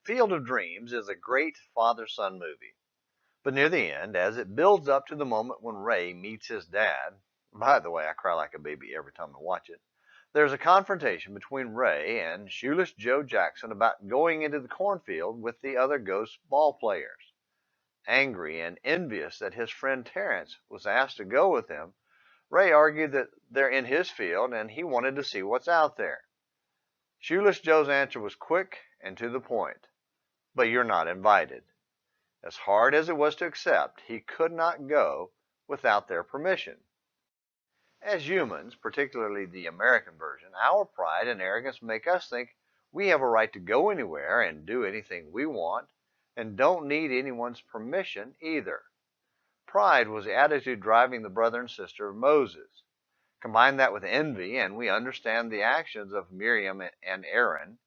Field of Dreams is a great father-son movie. But near the end, as it builds up to the moment when Ray meets his dad, by the way, I cry like a baby every time I watch it, there's a confrontation between Ray and Shoeless Joe Jackson about going into the cornfield with the other ghost ball players. Angry and envious that his friend Terrence was asked to go with him, Ray argued that they're in his field and he wanted to see what's out there. Shoeless Joe's answer was quick and to the point. But you're not invited. As hard as it was to accept, he could not go without their permission. As humans, particularly the American version, our pride and arrogance make us think we have a right to go anywhere and do anything we want, and don't need anyone's permission either. Pride was the attitude driving the brother and sister of Moses. Combine that with envy, and we understand the actions of Miriam and Aaron.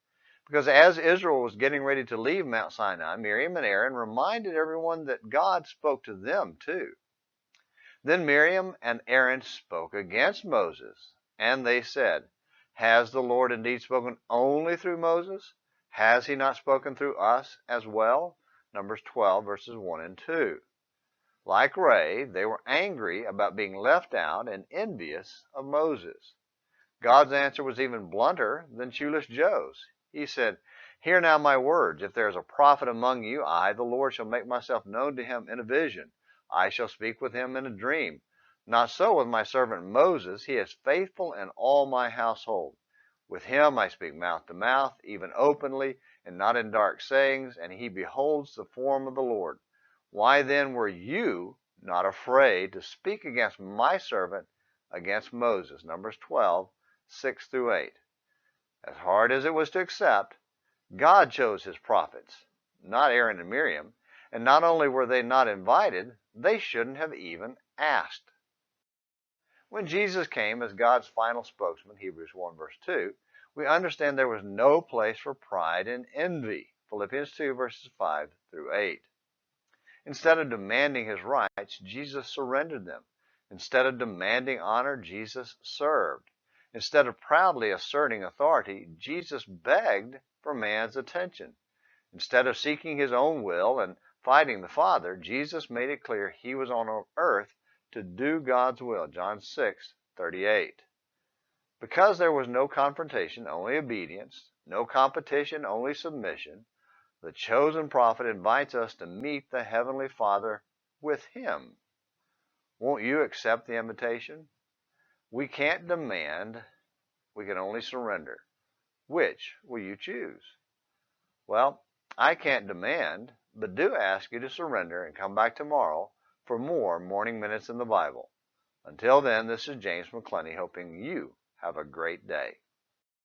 Because as Israel was getting ready to leave Mount Sinai, Miriam and Aaron reminded everyone that God spoke to them too. Then Miriam and Aaron spoke against Moses, and they said, "Has the Lord indeed spoken only through Moses? Has he not spoken through us as well?" Numbers 12, verses 1 and 2. Like Ray, they were angry about being left out and envious of Moses. God's answer was even blunter than Shoeless Joe's. He said, "Hear now my words. If there is a prophet among you, I, the Lord, shall make myself known to him in a vision. I shall speak with him in a dream. Not so with my servant Moses. He is faithful in all my household. With him I speak mouth to mouth, even openly, and not in dark sayings, and he beholds the form of the Lord. Why then were you not afraid to speak against my servant, against Moses?" Numbers 12, 6 through 8. As hard as it was to accept, God chose his prophets, not Aaron and Miriam, and not only were they not invited, they shouldn't have even asked. When Jesus came as God's final spokesman, Hebrews 1 verse 2, we understand there was no place for pride and envy, Philippians 2 verses 5 through 8. Instead of demanding his rights, Jesus surrendered them. Instead of demanding honor, Jesus served. Instead of proudly asserting authority, Jesus begged for man's attention. Instead of seeking his own will and fighting the Father, Jesus made it clear he was on earth to do God's will, John 6:38. Because there was no confrontation, only obedience, no competition, only submission, the chosen prophet invites us to meet the Heavenly Father with him. Won't you accept the invitation? We can't demand, we can only surrender. Which will you choose? Well, I can't demand, but do ask you to surrender and come back tomorrow for more Morning Minutes in the Bible. Until then, this is James McClenny hoping you have a great day.